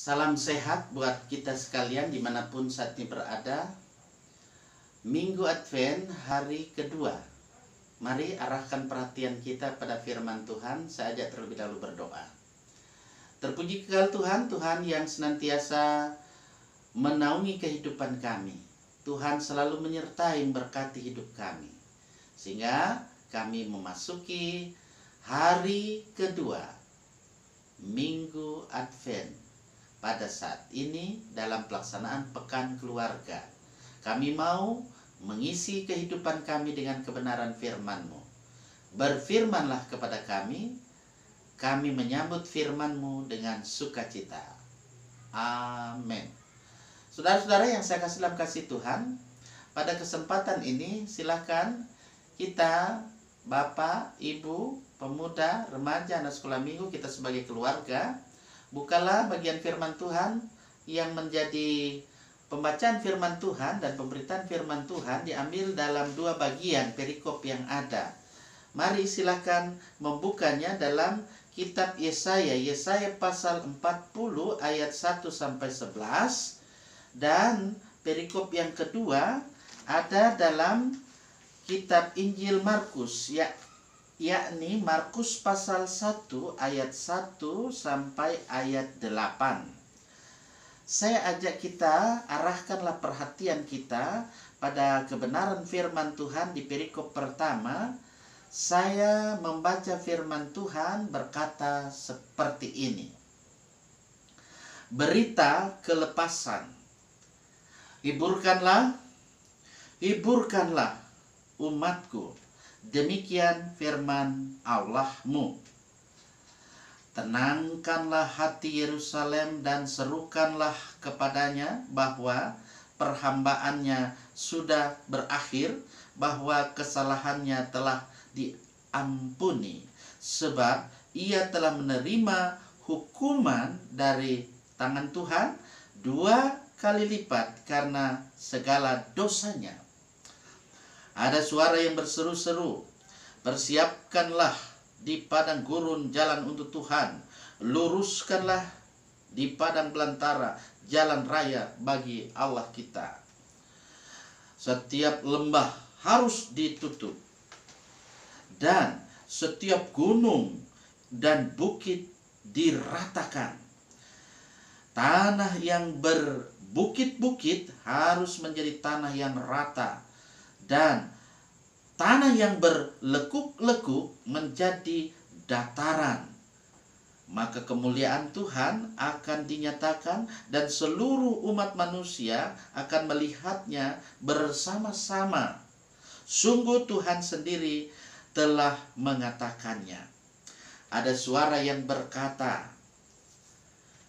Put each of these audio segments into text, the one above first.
Salam sehat buat kita sekalian dimanapun saat ini berada. Minggu Advent hari kedua. Mari arahkan perhatian kita pada firman Tuhan. Saya ajak terlebih dahulu berdoa. Terpuji kekal Tuhan, Tuhan yang senantiasa menaungi kehidupan kami. Tuhan selalu menyertai memberkati hidup kami, sehingga kami memasuki hari kedua Minggu Advent. Pada saat ini dalam pelaksanaan pekan keluarga, kami mau mengisi kehidupan kami dengan kebenaran firman-Mu. Berfirmanlah kepada kami menyambut firman-Mu dengan sukacita. Amin. Saudara-saudara yang saya kasih dalam kasih Tuhan, pada kesempatan ini silakan kita, Bapak, Ibu, pemuda, remaja, anak sekolah minggu, kita sebagai keluarga, bukalah bagian firman Tuhan yang menjadi pembacaan firman Tuhan dan pemberitaan firman Tuhan diambil dalam dua bagian perikop yang ada. Mari silakan membukanya dalam kitab Yesaya pasal 40 ayat 1 sampai 11, dan perikop yang kedua ada dalam kitab Injil Markus, yakni Markus pasal 1 ayat 1 sampai ayat 8. Saya ajak kita, arahkanlah perhatian kita pada kebenaran firman Tuhan di perikop pertama. Saya membaca firman Tuhan berkata seperti ini. Berita kelepasan. Hiburkanlah umatku. Demikian firman Allahmu. Tenangkanlah hati Yerusalem dan serukanlah kepadanya bahwa perhambaannya sudah berakhir, bahwa kesalahannya telah diampuni, sebab ia telah menerima hukuman dari tangan Tuhan 2 kali lipat karena segala dosanya. Ada suara yang berseru-seru, bersiapkanlah di padang gurun jalan untuk Tuhan, luruskanlah di padang belantara jalan raya bagi Allah kita. Setiap lembah harus ditutup, dan setiap gunung dan bukit diratakan. Tanah yang berbukit-bukit harus menjadi tanah yang rata, dan tanah yang berlekuk-lekuk menjadi dataran. Maka kemuliaan Tuhan akan dinyatakan dan seluruh umat manusia akan melihatnya bersama-sama. Sungguh Tuhan sendiri telah mengatakannya. Ada suara yang berkata,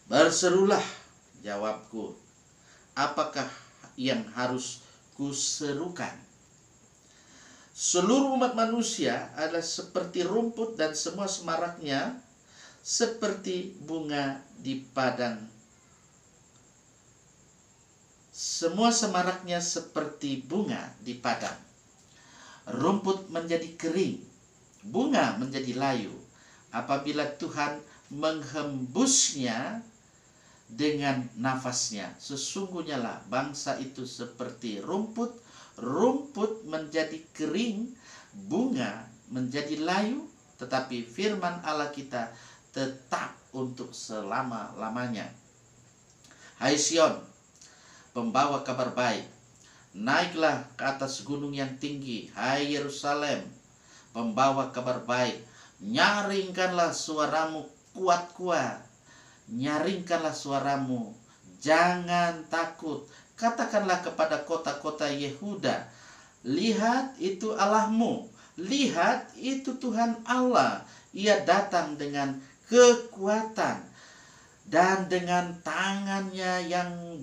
berserulah. Jawabku, apakah yang harus kuserukan? Seluruh umat manusia adalah seperti rumput dan semua semaraknya seperti bunga di padang. Semua semaraknya seperti bunga di padang. Rumput menjadi kering, bunga menjadi layu apabila Tuhan menghembusnya dengan nafasnya. Sesungguhnya lah bangsa itu seperti rumput, rumput menjadi kering, bunga menjadi layu, tetapi firman Allah kita tetap untuk selama-lamanya. Hai Sion, pembawa kabar baik, naiklah ke atas gunung yang tinggi. Hai Yerusalem, pembawa kabar baik, nyaringkanlah suaramu kuat-kuat. Nyaringkanlah suaramu, jangan takut. Katakanlah kepada kota-kota Yehuda, lihat itu Allahmu, lihat itu Tuhan Allah. Ia datang dengan kekuatan dan dengan tangannya yang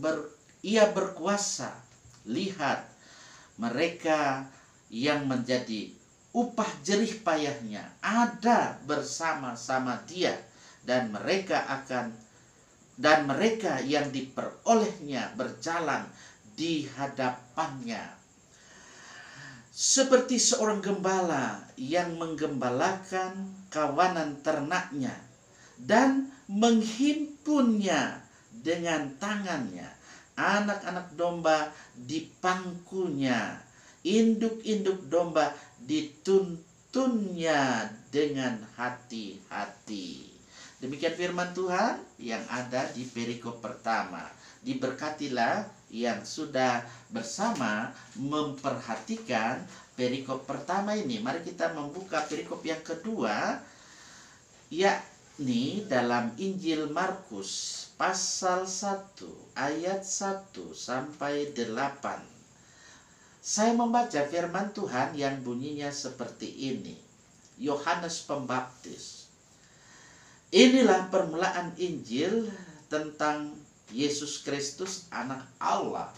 ia berkuasa. Lihat, mereka yang menjadi upah jerih payahnya ada bersama-sama dia, dan mereka yang diperolehnya berjalan di hadapannya. Seperti seorang gembala yang menggembalakan kawanan ternaknya dan menghimpunnya dengan tangannya, anak-anak domba di pangkunya, induk-induk domba dituntunnya dengan hati-hati. Demikian firman Tuhan yang ada di perikop pertama. Diberkatilah yang sudah bersama memperhatikan perikop pertama ini. Mari kita membuka perikop yang kedua, yakni dalam Injil Markus pasal 1 ayat 1 sampai 8. Saya membaca firman Tuhan yang bunyinya seperti ini. Yohanes Pembaptis. Inilah permulaan Injil tentang Yesus Kristus anak Allah.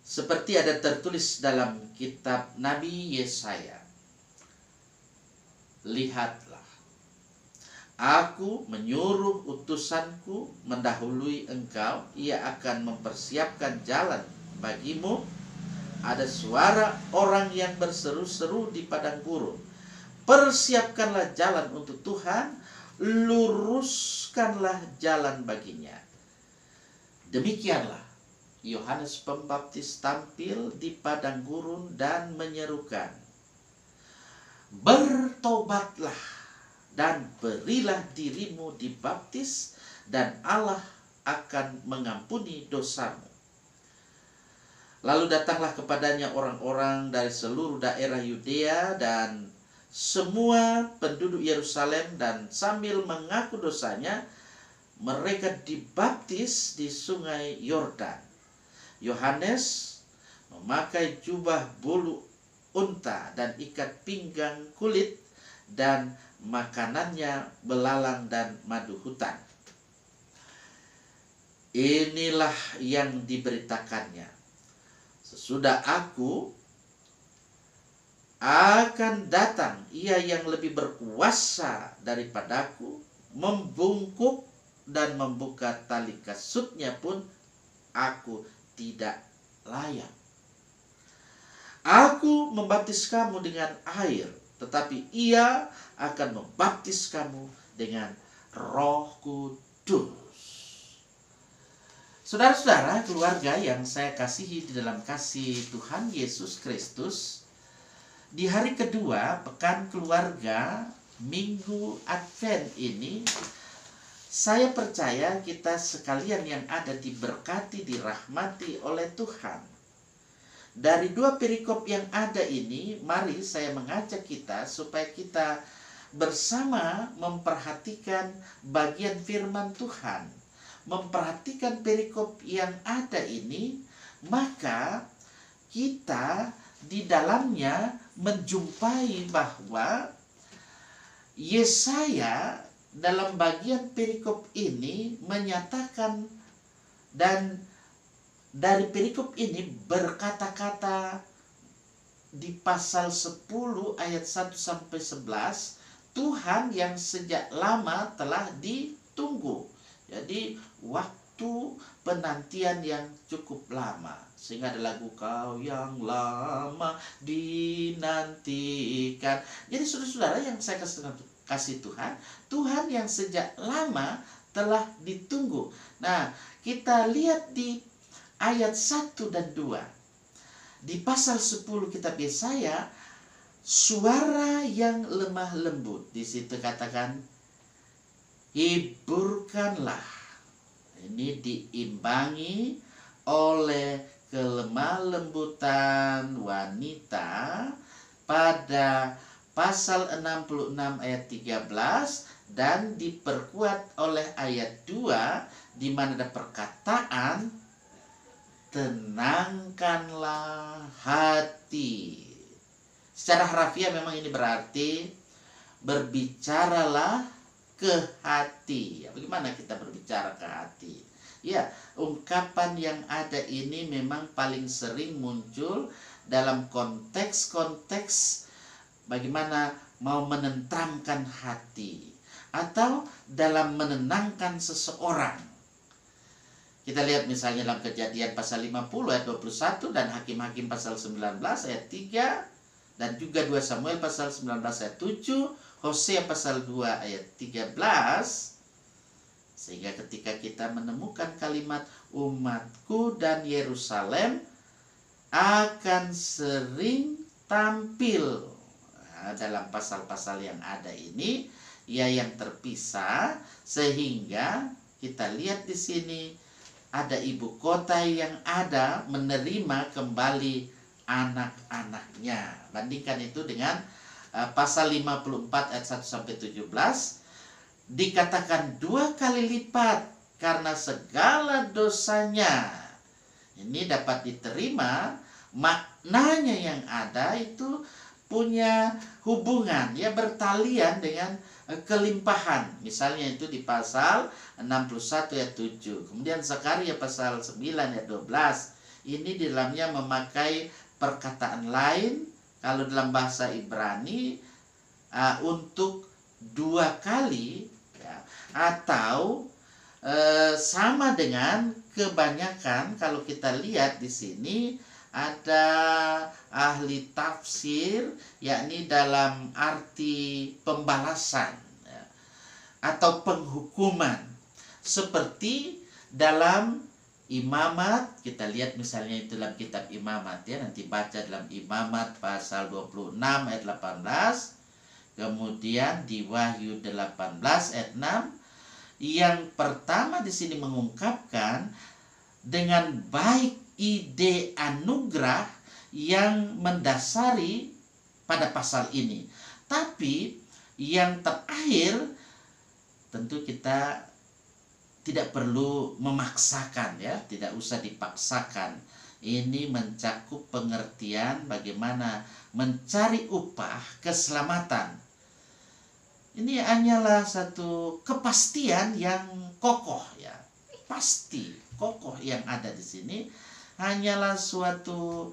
Seperti ada tertulis dalam kitab Nabi Yesaya. Lihatlah, aku menyuruh utusanku mendahului engkau, ia akan mempersiapkan jalan bagimu. Ada suara orang yang berseru-seru di padang gurun. Persiapkanlah jalan untuk Tuhan, luruskanlah jalan baginya. Demikianlah Yohanes Pembaptis tampil di padang gurun dan menyerukan, bertobatlah dan berilah dirimu dibaptis, dan Allah akan mengampuni dosamu. Lalu datanglah kepadanya orang-orang dari seluruh daerah Yudea dan semua penduduk Yerusalem, dan sambil mengaku dosanya, mereka dibaptis di sungai Yordan. Yohanes memakai jubah bulu unta dan ikat pinggang kulit, dan makanannya belalang dan madu hutan. Inilah yang diberitakannya. Sesudah aku akan datang ia yang lebih berkuasa daripadaku, membungkuk dan membuka tali kasutnya pun aku tidak layak. Aku membaptis kamu dengan air, tetapi ia akan membaptis kamu dengan Roh Kudus. Saudara-saudara, keluarga yang saya kasihi di dalam kasih Tuhan Yesus Kristus, di hari kedua pekan keluarga Minggu Advent ini, saya percaya kita sekalian yang ada diberkati, dirahmati oleh Tuhan. Dari dua perikop yang ada ini, mari saya mengajak kita supaya kita bersama memperhatikan bagian firman Tuhan, memperhatikan perikop yang ada ini, maka kita di dalamnya menjumpai bahwa Yesaya dalam bagian perikop ini menyatakan, dan dari perikop ini berkata-kata di pasal 10 ayat 1 sampai 11, Tuhan yang sejak lama telah ditunggu. Jadi waktu penantian yang cukup lama, sehingga ada lagu Kau yang lama dinantikan. Jadi saudara-saudara yang saya kasih Tuhan, Tuhan yang sejak lama telah ditunggu. Nah, kita lihat di ayat 1 dan 2. Di pasal 10 kitab Yesaya, suara yang lemah lembut. Di situ katakan, hiburkanlah. Ini diimbangi oleh kelemah lembutan wanita pada pasal 66 ayat 13, dan diperkuat oleh ayat 2 di mana ada perkataan tenangkanlah hati. Secara harafiah memang ini berarti berbicaralah ke hati. Ya, bagaimana kita berbicara ke hati? Ya, ungkapan yang ada ini memang paling sering muncul dalam konteks-konteks bagaimana mau menenteramkan hati atau dalam menenangkan seseorang. Kita lihat misalnya dalam Kejadian pasal 50 ayat 21 dan Hakim-Hakim pasal 19 ayat 3, dan juga 2 Samuel pasal 19 ayat 7, Hosea pasal 2 ayat 13. Sehingga ketika kita menemukan kalimat umatku dan Yerusalem akan sering tampil dalam pasal-pasal yang ada ini, ya, yang terpisah, sehingga kita lihat di sini ada ibu kota yang ada menerima kembali anak-anaknya. Bandingkan itu dengan pasal 54 ayat 1 sampai 17, dikatakan 2 kali lipat karena segala dosanya. Ini dapat diterima, maknanya yang ada itu punya hubungan, ya, bertalian dengan kelimpahan. Misalnya itu di pasal 61 ayat 7. Kemudian Zakaria pasal 9 ayat 12. Ini di dalamnya memakai perkataan lain. Kalau dalam bahasa Ibrani untuk 2 kali, ya, atau sama dengan kebanyakan. Kalau kita lihat di sini ada ahli tafsir, yakni dalam arti pembalasan, ya, atau penghukuman, seperti dalam Imamat. Kita lihat misalnya itu dalam kitab Imamat, ya, nanti baca dalam Imamat pasal 26 ayat 18, kemudian di Wahyu 18 ayat 6. Yang pertama di sini mengungkapkan dengan baik ide anugerah yang mendasari pada pasal ini. Tapi yang terakhir tentu kita tidak perlu memaksakan, ya, tidak usah dipaksakan. Ini mencakup pengertian bagaimana mencari upah keselamatan. Ini hanyalah satu kepastian yang kokoh, ya, pasti kokoh yang ada di sini. Hanyalah suatu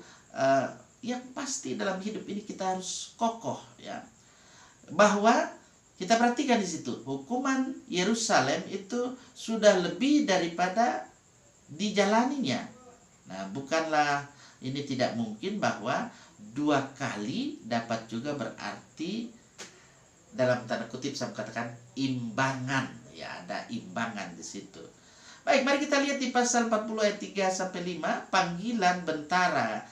yang pasti dalam hidup ini kita harus kokoh, ya, bahwa kita perhatikan di situ hukuman Yerusalem itu sudah lebih daripada dijalaninya. Nah, bukanlah ini tidak mungkin bahwa 2 kali dapat juga berarti dalam tanda kutip saya katakan imbangan, ya, ada imbangan di situ. Baik, mari kita lihat di pasal 40 ayat 3 sampai 5, panggilan bentara.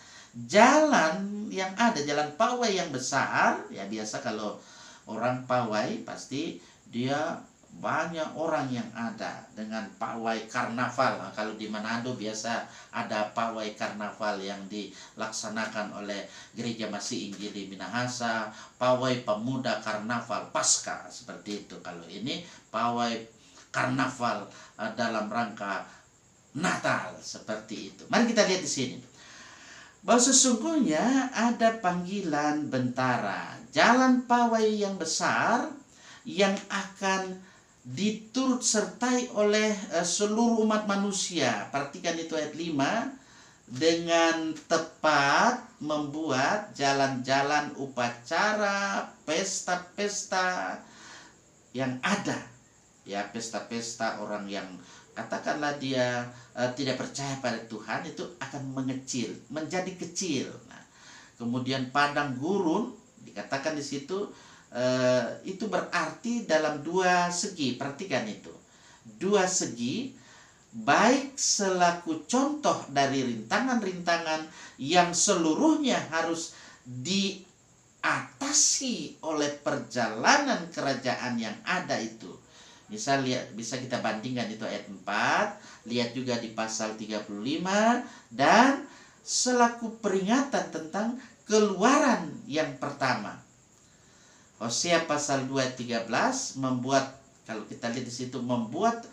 Jalan yang ada, jalan pawai yang besar, ya, biasa kalau orang pawai pasti dia banyak orang yang ada dengan pawai karnaval. Nah, kalau di Manado biasa ada pawai karnaval yang dilaksanakan oleh Gereja Masih Injil di Minahasa, pawai pemuda karnaval pasca, seperti itu. Kalau ini pawai karnaval dalam rangka Natal, seperti itu. Mari kita lihat di sini bahwa sesungguhnya ada panggilan bentara, jalan pawai yang besar yang akan diturut sertai oleh seluruh umat manusia. Perhatikan itu ayat 5, dengan tepat membuat jalan-jalan upacara, pesta-pesta yang ada, ya, pesta-pesta orang yang katakanlah dia tidak percaya pada Tuhan, itu akan mengecil, menjadi kecil. Nah, kemudian padang gurun dikatakan di situ, itu berarti dalam 2 segi. Perhatikan itu 2 segi, baik selaku contoh dari rintangan-rintangan yang seluruhnya harus diatasi oleh perjalanan kerajaan yang ada itu. Misal lihat, bisa kita bandingkan itu ayat 4, lihat juga di pasal 35, dan selaku peringatan tentang keluaran yang pertama. Hosea pasal 2 ayat 13 membuat, kalau kita lihat di situ, membuat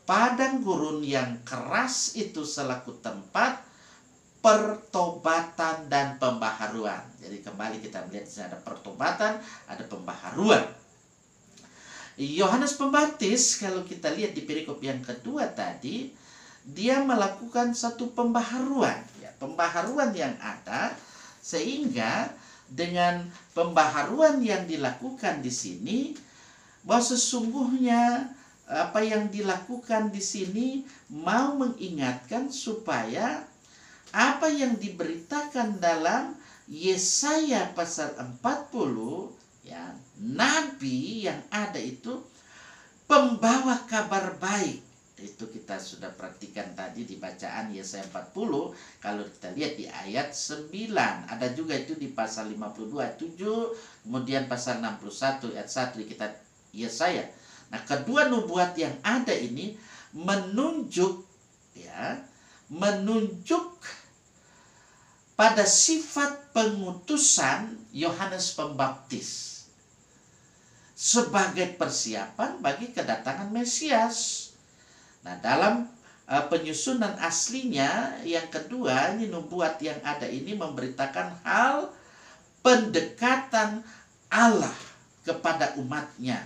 padang gurun yang keras itu selaku tempat pertobatan dan pembaharuan. Jadi kembali kita melihat di sini ada pertobatan, ada pembaharuan. Yohanes Pembaptis, kalau kita lihat di perikop yang kedua tadi, dia melakukan satu pembaharuan, ya, pembaharuan yang ada, sehingga dengan pembaharuan yang dilakukan di sini, bahwa sesungguhnya apa yang dilakukan di sini mau mengingatkan supaya apa yang diberitakan dalam Yesaya pasal 40, ya, nabi yang ada itu pembawa kabar baik. Itu kita sudah perhatikan tadi di bacaan Yesaya 40. Kalau kita lihat di ayat 9, ada juga itu di pasal 52 ayat 7, kemudian pasal 61 ayat 1 di kitab Yesaya. Nah, kedua nubuat yang ada ini menunjuk pada sifat pengutusan Yohanes Pembaptis sebagai persiapan bagi kedatangan Mesias. Nah, dalam penyusunan aslinya yang kedua, ini nubuat yang ada ini memberitakan hal pendekatan Allah kepada umatnya.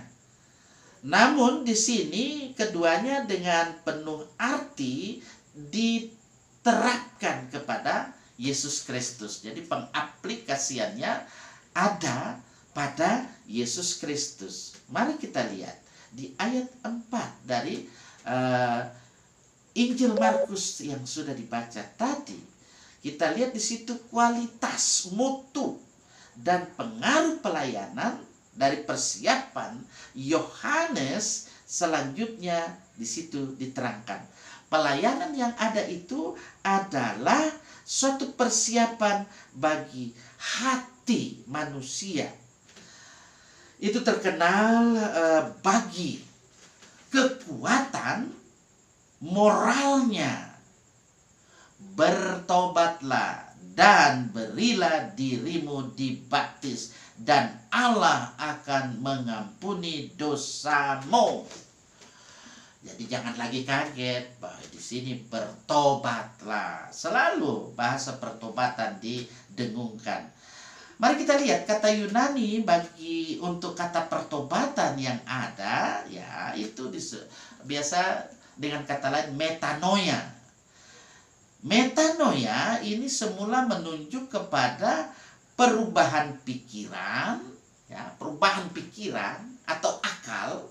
Namun di sini keduanya dengan penuh arti diterapkan kepada Yesus Kristus. Jadi pengaplikasiannya ada pada Yesus Kristus. Mari kita lihat di ayat 4 dari Injil Markus yang sudah dibaca tadi. Kita lihat di situ kualitas, mutu, dan pengaruh pelayanan dari persiapan Yohanes selanjutnya di situ diterangkan. Pelayanan yang ada itu adalah suatu persiapan bagi hati manusia. Itu terkenal bagi kekuatan moralnya. Bertobatlah dan berilah dirimu dibaptis, dan Allah akan mengampuni dosamu. Jadi jangan lagi kaget bahwa di sini bertobatlah. Selalu bahasa pertobatan didengungkan. Mari kita lihat kata Yunani bagi untuk kata pertobatan yang ada, ya itu biasa dengan kata lain metanoia. Metanoia ini semula menunjuk kepada perubahan pikiran, ya, perubahan pikiran atau akal.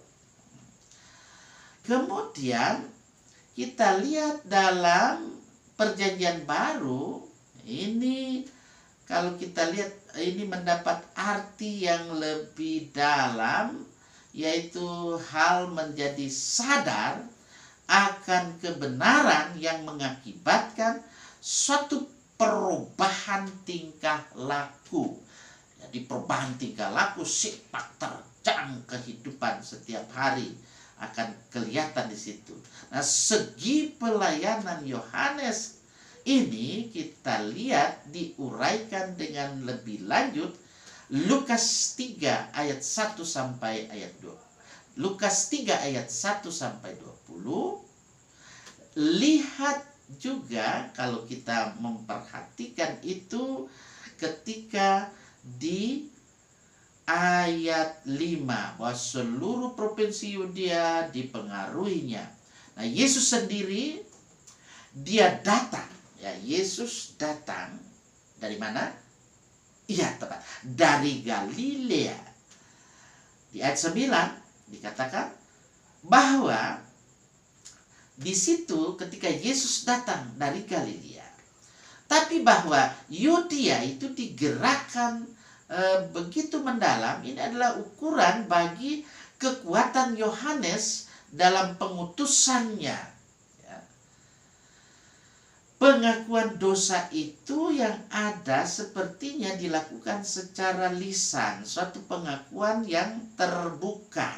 Kemudian kita lihat dalam Perjanjian Baru ini, kalau kita lihat ini mendapat arti yang lebih dalam, yaitu hal menjadi sadar akan kebenaran yang mengakibatkan suatu perubahan tingkah laku. Jadi perubahan tingkah laku, sifat terjang kehidupan setiap hari akan kelihatan di situ. Nah, segi pelayanan Yohanes ini kita lihat diuraikan dengan lebih lanjut Lukas 3 ayat 1 sampai ayat 2. Lukas 3 ayat 1 sampai 20. Lihat juga kalau kita memperhatikan itu ketika di ayat 5 bahwa seluruh provinsi Yudea dipengaruhinya. Nah, Yesus sendiri dia datang. Ya, Yesus datang dari mana? Iya, tepat. Dari Galilea. Di ayat 9 dikatakan bahwa di situ ketika Yesus datang dari Galilea, tapi bahwa Yudea itu digerakkan begitu mendalam. Ini adalah ukuran bagi kekuatan Yohanes dalam pengutusannya. Pengakuan dosa itu yang ada sepertinya dilakukan secara lisan, suatu pengakuan yang terbuka,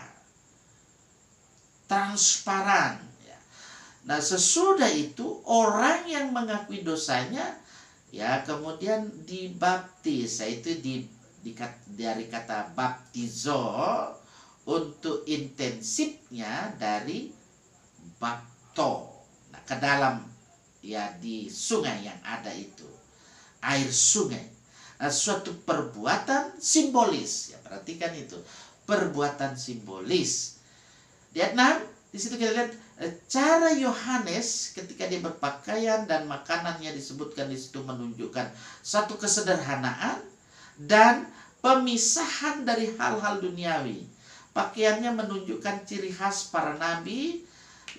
transparan. Nah, sesudah itu orang yang mengakui dosanya, ya kemudian dibaptis, yaitu dari kata baptizo, untuk intensifnya dari bapto, nah, ke dalam, ya di sungai yang ada itu, air sungai. Nah, suatu perbuatan simbolis, ya perhatikan itu, perbuatan simbolis. Di ayat 6 di situ kita lihat cara Yohanes ketika dia berpakaian dan makanannya disebutkan di situ menunjukkan satu kesederhanaan dan pemisahan dari hal-hal duniawi. Pakaiannya menunjukkan ciri khas para nabi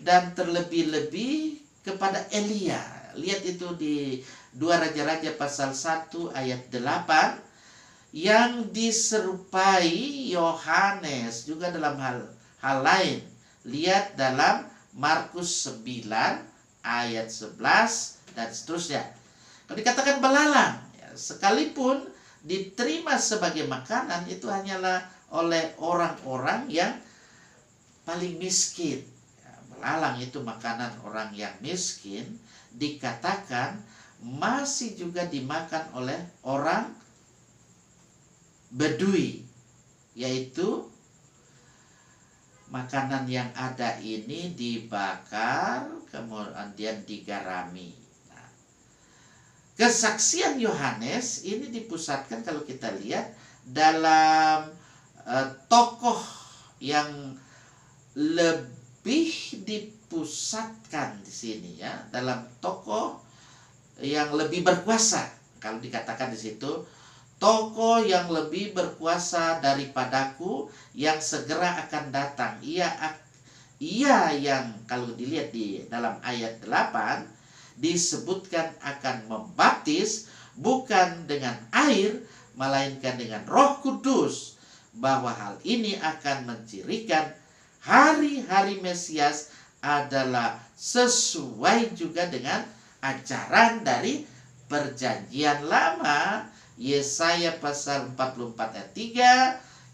dan terlebih-lebih kepada Elia. Lihat itu di 2 Raja-Raja pasal 1 ayat 8 yang diserupai Yohanes juga dalam hal lain. lihat dalam Markus 9 ayat 11 dan seterusnya. Kalau dikatakan belalang, ya, sekalipun diterima sebagai makanan, itu hanyalah oleh orang-orang yang paling miskin. Ya, belalang itu makanan orang yang miskin, dikatakan masih juga dimakan oleh orang Bedui, yaitu makanan yang ada ini dibakar kemudian digarami. Nah, kesaksian Yohanes ini dipusatkan kalau kita lihat dalam tokoh yang lebih dipusatkan di sini, ya, dalam tokoh yang lebih berkuasa. Kalau dikatakan di situ, tokoh yang lebih berkuasa daripadaku yang segera akan datang. Ia yang kalau dilihat di dalam ayat 8 disebutkan akan membaptis bukan dengan air melainkan dengan Roh Kudus, bahwa hal ini akan mencirikan hari-hari Mesias adalah sesuai juga dengan ajaran dari Perjanjian Lama, Yesaya pasal 44 ayat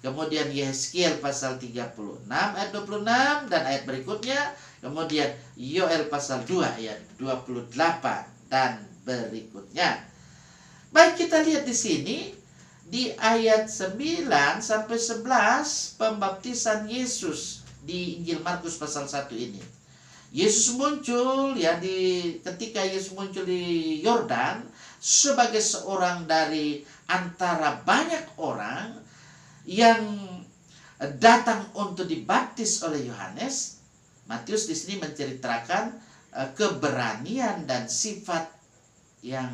3, kemudian Yeskiel pasal 36 ayat 26 dan ayat berikutnya, kemudian Yoel pasal 2 ayat 28 dan berikutnya. Baik, kita lihat di sini di ayat 9 sampai 11 pembaptisan Yesus di Injil Markus pasal 1 ini. Yesus muncul, ya, ketika Yesus muncul di Yordan sebagai seorang dari antara banyak orang yang datang untuk dibaptis oleh Yohanes. Matius di sini menceritakan keberanian dan sifat yang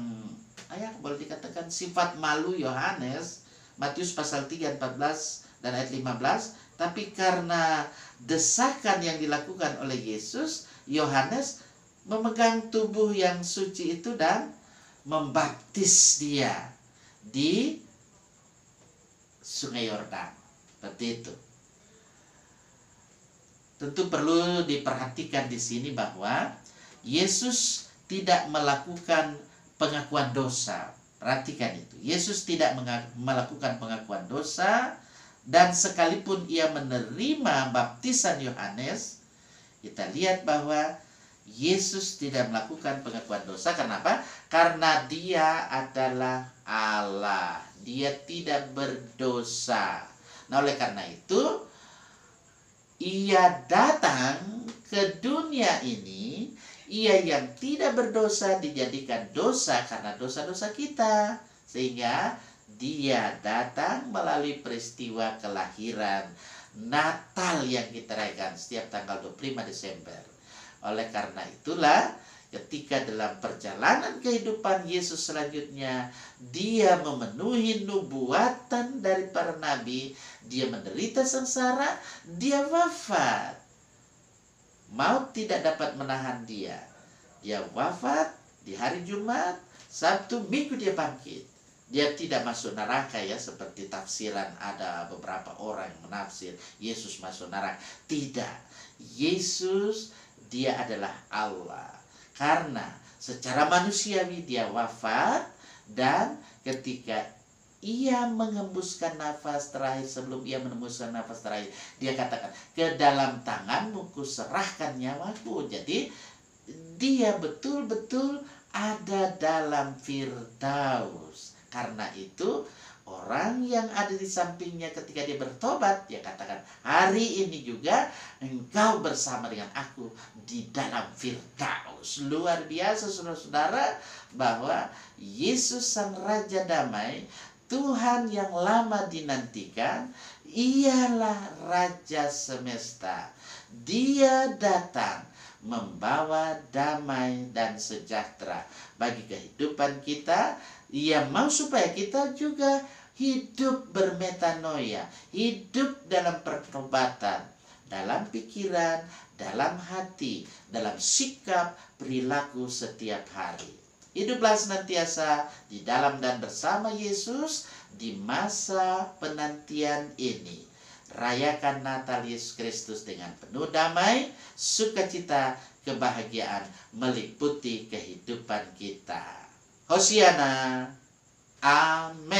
boleh dikatakan sifat malu Yohanes, Matius pasal 3 14 dan ayat 15. Tapi karena desakan yang dilakukan oleh Yesus, Yohanes memegang tubuh yang suci itu dan membaptis dia di Sungai Yordan. Seperti itu. Tentu perlu diperhatikan di sini bahwa Yesus tidak melakukan pengakuan dosa. Perhatikan itu. Yesus tidak melakukan pengakuan dosa, dan sekalipun ia menerima baptisan Yohanes, kita lihat bahwa Yesus tidak melakukan pengakuan dosa. Kenapa? Karena dia adalah Allah. Dia tidak berdosa. Nah, oleh karena itu, ia datang ke dunia ini, ia yang tidak berdosa dijadikan dosa karena dosa-dosa kita. Sehingga dia datang melalui peristiwa kelahiran Natal yang kita rayakan setiap tanggal 25 Desember. Oleh karena itulah, ketika dalam perjalanan kehidupan Yesus selanjutnya, dia memenuhi nubuatan dari para nabi, dia menderita sengsara, dia wafat. Maut tidak dapat menahan dia. Dia wafat di hari Jumat, Sabtu, Minggu dia bangkit. Dia tidak masuk neraka, ya, seperti tafsiran ada beberapa orang yang menafsir Yesus masuk neraka. Tidak. Yesus, dia adalah Allah. Karena secara manusiawi dia wafat, dan ketika ia mengembuskan nafas terakhir, sebelum ia menembuskan nafas terakhir, dia katakan, ke dalam tanganmu kuserahkan nyawaku. Jadi dia betul-betul ada dalam Firdaus. Karena itu orang yang ada di sampingnya ketika dia bertobat, dia katakan, hari ini juga engkau bersama dengan aku di dalam Firdaus. Luar biasa, saudara-saudara, bahwa Yesus Sang Raja Damai, Tuhan yang lama dinantikan, ialah Raja semesta. Dia datang membawa damai dan sejahtera bagi kehidupan kita. Ia mau supaya kita juga hidup bermetanoia, hidup dalam pertobatan, dalam pikiran, dalam hati, dalam sikap, perilaku setiap hari. Hiduplah senantiasa di dalam dan bersama Yesus di masa penantian ini. Rayakan Natal Yesus Kristus dengan penuh damai, sukacita, kebahagiaan meliputi kehidupan kita. Hosiana. Amin.